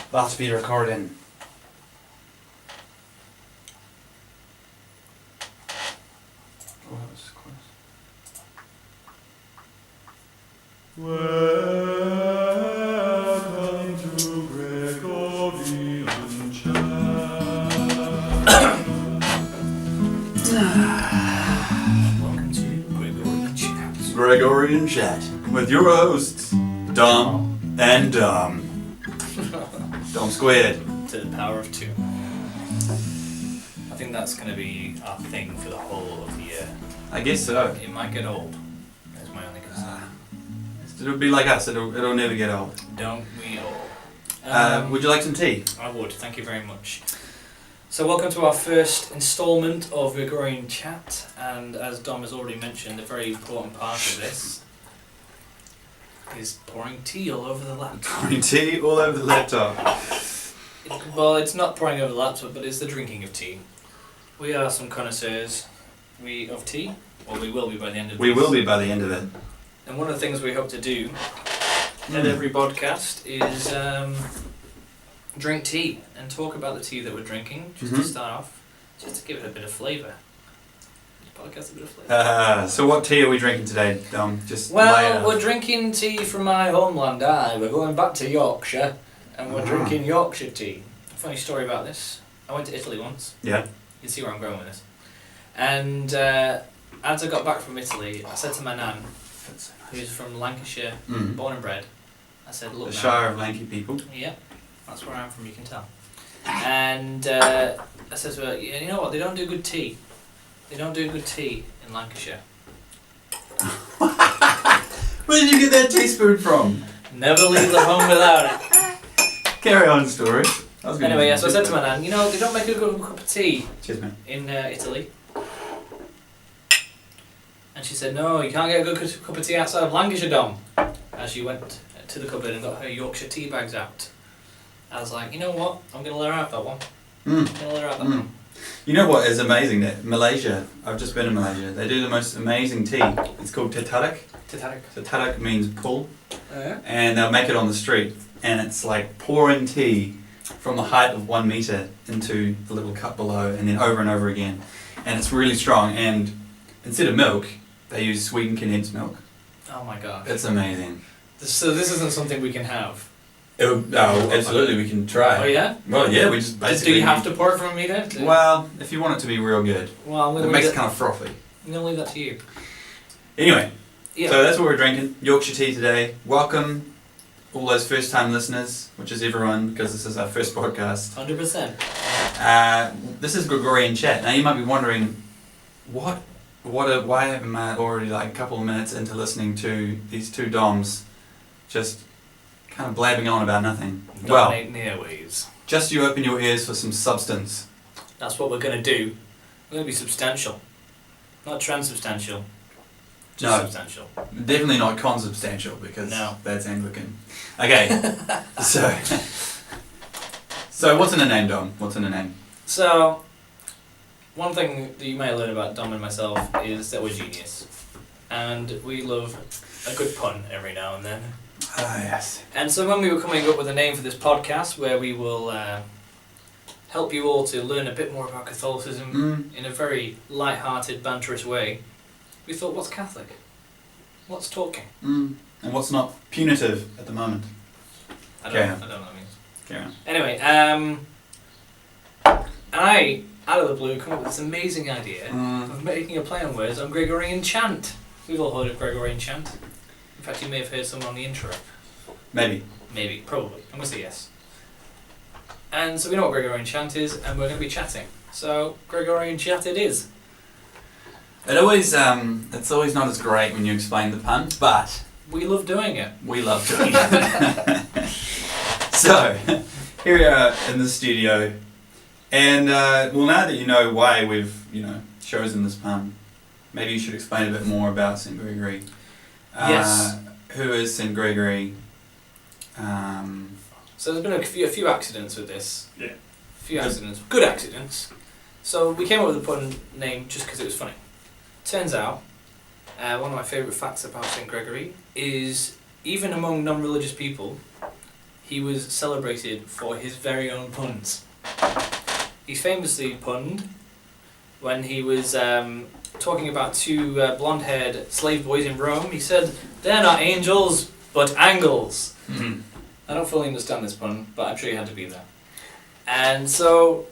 About to be recording. Oh, that was close. Welcome to Gregorian Chant. Welcome to Gregorian Chant. Gregorian Chant with your hosts, Dom and Dom. Dom squared. To the power of 2. I think that's going to be our thing for the whole of the year. I guess so. It might get old. That's my only concern. It'll be like us. It'll never get old. Don't we all? Would you like some tea? I would. Thank you very much. So welcome to our first instalment of Gregorian Chat, and as Dom has already mentioned, a very important part of this is pouring tea all over the laptop. Pouring tea all over the laptop. Well, it's not pouring over the laptop, but it's the drinking of tea. We are some connoisseurs of tea, or we will be by the end of We this. will be by the end of it. And one of the things we hope to do at every podcast is drink tea and talk about the tea that we're drinking, just to start off, just to give it a bit of flavour. This podcast a bit of flavour. So what tea are we drinking today, Dom? Just lay it Well, out. we're drinking tea from my homeland. We're going back to Yorkshire, and we're drinking Yorkshire tea. Funny story about this. I went to Italy once. Yeah. You can see where I'm going with this. And as I got back from Italy, I said to my nan, who's from Lancashire, born and bred, I said, look, The Nan, Shire of Lanky people. yeah, that's where I'm from, you can tell. And I said to her, yeah, you know what, they don't do good tea. They don't do good tea in Lancashire. Where did you get that teaspoon from? Never leave the home without it. Carry on, story. Anyway, yeah, so I said to my nan, you know, they don't make a good cup of tea Cheers, mate. in Italy. And she said, no, you can't get a good cup of tea outside of Lancashire, Dom. As she went to the cupboard and got her Yorkshire tea bags out. I was like, you know what, I'm going to let her have that one. I'm going to let her have that one. You know what is amazing? That Malaysia, I've just been in Malaysia, they do the most amazing tea. It's called teh tarik. Teh tarik. Teh tarik means pull. Yeah. And they'll make it on the street. And it's like pouring tea from the height of 1 metre into the little cup below and then over and over again. And it's really strong. And instead of milk, they use sweetened condensed milk. Oh my gosh. It's amazing. So this isn't something we can have? Oh, absolutely, we can try. Oh yeah? Well, yeah, we just basically... Do you have to pour it from a metre? Well, if you want it to be real good. Well, It makes it kind of frothy. I'm going to leave that to you. Anyway, Yeah. so that's what we're drinking. Yorkshire tea today. Welcome all those first time listeners, which is everyone, because this is our first podcast. 100%. This is Gregorian Chat. Now you might be wondering, why am I already like a couple of minutes into listening to these two Doms just kind of blabbing on about nothing? Dominating the airwaves. Just you open your ears for some substance. That's what we're going to do. We're going to be substantial. Not transubstantial. Just No. substantial. Definitely not consubstantial because No. that's Anglican. Okay, so what's in a name, Dom? What's in a name? So, one thing that you may learn about Dom and myself is that we're genius. And we love a good pun every now and then. Ah, yes. And so when we were coming up with a name for this podcast where we will help you all to learn a bit more about Catholicism in a very light-hearted, banterous way, we thought, what's Catholic? What's talking? And what's not punitive at the moment? I Carry don't on. know what that means. Carry on. Anyway, I, out of the blue, come up with this amazing idea of making a play on words on Gregorian Chant. We've all heard of Gregorian Chant. In fact, you may have heard someone on the intro. Maybe. Maybe, probably. I'm going to say yes. And so we know what Gregorian Chant is, and we're going to be chatting. So, Gregorian Chant it is. It always, it's always not as great when you explain the pun, but We love doing it. we love doing it. So, here we are in the studio, and well, now that you know why we've, chosen this pun, maybe you should explain a bit more about St. Gregory. Yes. Who is St. Gregory? So there's been a few accidents with this. Yeah. A few accidents. Good accidents. So we came up with the pun name just because it was funny. Turns out, one of my favourite facts about St. Gregory is, even among non-religious people, he was celebrated for his very own puns. He famously punned when he was talking about two blonde-haired slave boys in Rome. He said, "They're not angels, but angles." Mm-hmm. I don't fully understand this pun, but I'm sure he had to be there. And so,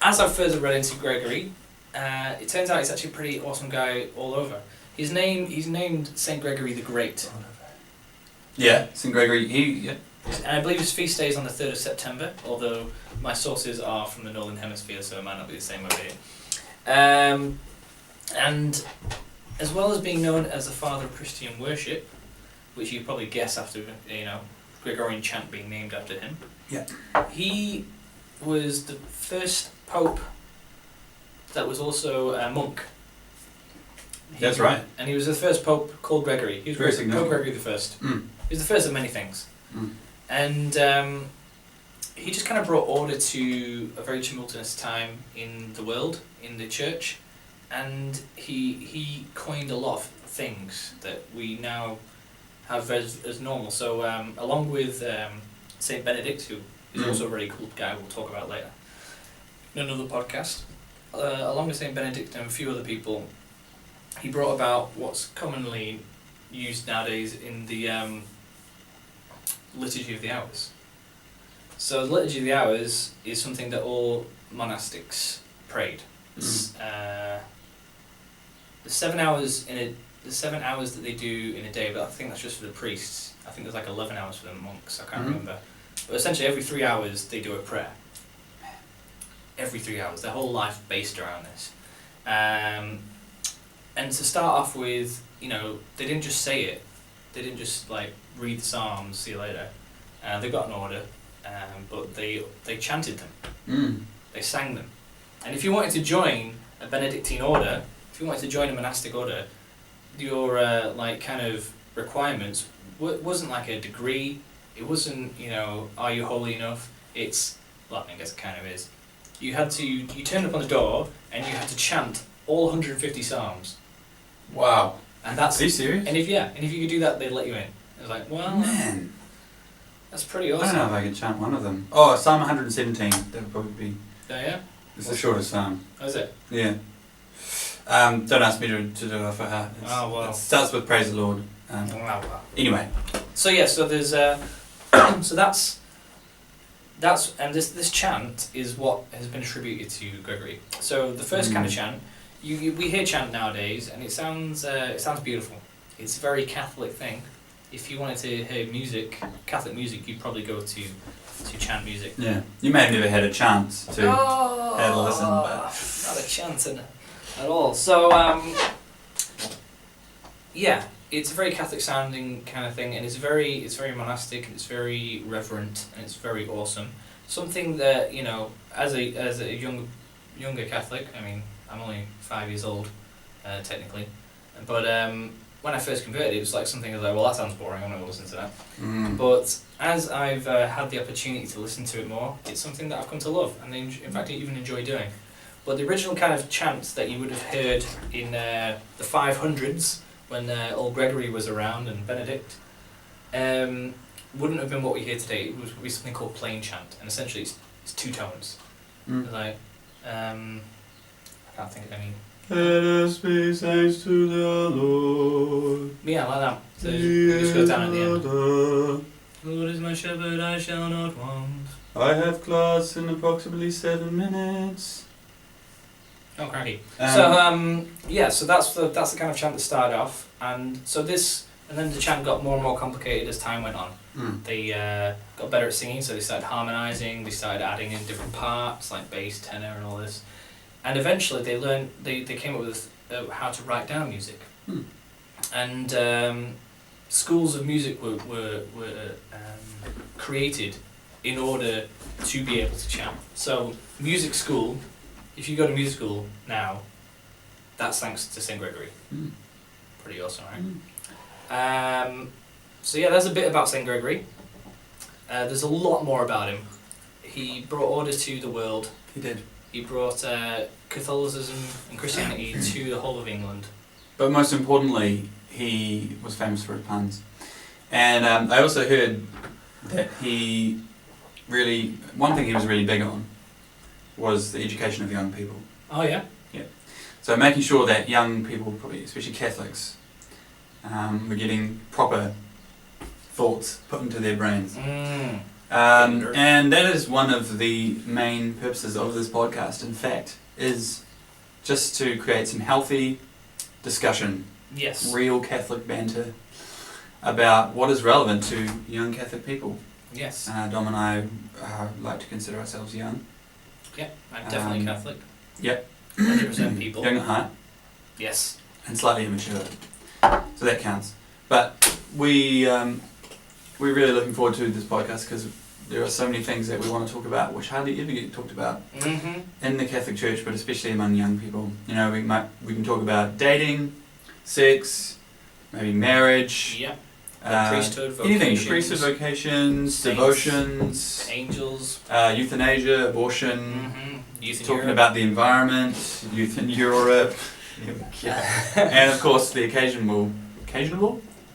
as I've further read into Gregory, it turns out he's actually a pretty awesome guy all over. He's named Saint Gregory the Great. Yeah, St. Gregory, And I believe his feast day is on the 3rd of September, although my sources are from the Northern Hemisphere, so it might not be the same over here. And as well as being known as the father of Christian worship, which you probably guess after, Gregorian Chant being named after him. Yeah. He was the first pope that was also a monk. That's right. And he was the first pope called Gregory. He was Very Pope significant. Gregory the First. Mm. He was the first of many things. Mm. And he just kind of brought order to a very tumultuous time in the world, in the church, and he coined a lot of things that we now have as normal. So along with Saint Benedict, who is also a very cool guy we'll talk about later in another podcast, along with Saint Benedict and a few other people, he brought about what's commonly used nowadays in the Liturgy of the Hours. So the Liturgy of the Hours is something that all monastics prayed. The 7 hours the 7 hours that they do in a day, but I think that's just for the priests. I think there's like 11 hours for the monks. I can't remember. But essentially, every 3 hours they do a prayer. Every 3 hours, their whole life based around this. And to start off with, they didn't just say it. They didn't just like read the Psalms, see you later. They got an order, but they chanted them. Mm. They sang them. And if you wanted to join a Benedictine order, if you wanted to join a monastic order, your kind of requirements wasn't like a degree. It wasn't, are you holy enough? It's, well, I guess it kind of is. You turned up on the door and you had to chant all 150 Psalms. Wow. And that's. Are you serious? And if you could do that, they'd let you in. It was like, well, Man. that's pretty I awesome. don't know if I could chant one of them. Oh, Psalm 117. That would probably be. Oh, yeah? It's the shortest psalm. Oh, is it? Yeah. Don't ask me to do that for her. Oh, well. It starts with praise the Lord. Wow. Anyway. So yeah, so there's so that's and this chant is what has been attributed to Gregory. So the first kind of chant, we hear chant nowadays, and it sounds beautiful. It's a very Catholic thing. If you wanted to hear music, Catholic music, you'd probably go to chant music. Yeah. You may have never had a chance to have a listen, but not a chance at all. So yeah, it's a very Catholic sounding kind of thing, and it's very monastic, and it's very reverent, and it's very awesome. Something that, as a younger Catholic, I mean, I'm only 5 years old, technically, but when I first converted, it was like something I was like, well, that sounds boring, I'm not going to listen to that. Mm. But as I've had the opportunity to listen to it more, it's something that I've come to love, and in fact, I even enjoy doing. But the original kind of chants that you would have heard in the 500s, when old Gregory was around and Benedict, wouldn't have been what we hear today. It would be something called plain chant, and essentially it's two tones. Mm. Like, I can't think of any. Let us be thanks to the Lord. Yeah, like that. So it just goes down at the end. Lord is my shepherd, I shall not want. I have class in approximately 7 minutes. Oh, cranky. So that's the kind of chant that started off, and then the chant got more and more complicated as time went on. Mm. They got better at singing, so they started harmonizing. They started adding in different parts like bass, tenor, and all this. And eventually, they learned. They came up with how to write down music, and schools of music were created in order to be able to chant. So music school. If you go to music school now, that's thanks to St. Gregory. Mm. Pretty awesome, right? So yeah, there's a bit about St. Gregory. There's a lot more about him. He brought order to the world. He did. He brought Catholicism and Christianity to the whole of England. But most importantly, he was famous for his puns. And I also heard that he really, one thing he was really big on was the education of young people. Oh yeah. So making sure that young people, probably especially Catholics, were getting proper thoughts put into their brains. And that is one of the main purposes of this podcast, in fact, is just to create some healthy discussion, Yes. real Catholic banter about what is relevant to young Catholic people. Yes. Dom and I like to consider ourselves young. Yeah, I'm definitely Catholic. Yep. 100% people. Young at heart Yes. and slightly immature. So that counts. But we're really looking forward to this podcast because there are so many things that we want to talk about which hardly ever get talked about in the Catholic Church, but especially among young people. You know, we can talk about dating, sex, maybe marriage, Yep. uh, Priesthood, anything, vocations, priesthood, vocations, saints, devotions, angels, euthanasia, abortion, youth in talking Europe. about the environment, youth in Europe, and of course the occasional,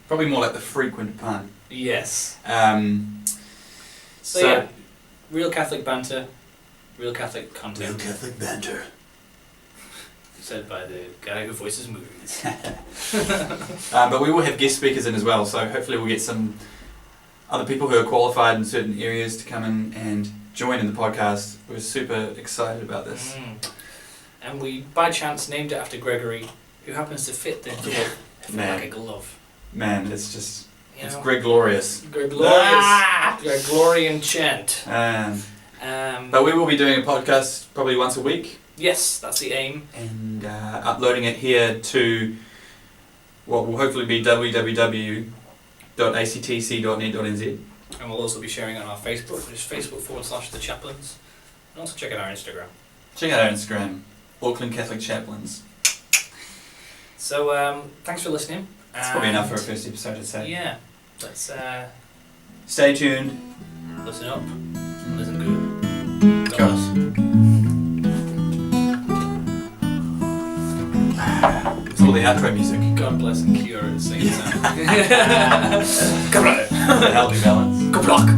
probably more like the frequent pun. Yes. So Yeah, real Catholic banter, real Catholic content. real Catholic banter. Said by the guy who voices movies. But we will have guest speakers in as well, so hopefully we'll get some other people who are qualified in certain areas to come in and join in the podcast. We're super excited about this. And we, by chance, named it after Gregory, who happens to fit the glove. Like a glove. Man, it's just, You it's know? Gregorious. Gregorian Chant. But we will be doing a podcast probably once a week. Yes, that's the aim. And uploading it here to what will hopefully be www.actc.net.nz. And we'll also be sharing it on our Facebook, which is Facebook.com/The Chaplains. And also check out our Instagram. Check out our Instagram, Auckland Catholic Chaplains. So, thanks for listening. That's probably enough for a first episode, I'd say. Yeah. Let's Stay tuned. listen up and listen good. God Go. bless. It's all the outro music. God bless and cure at the same time. Come on. Healthy balance. Good luck.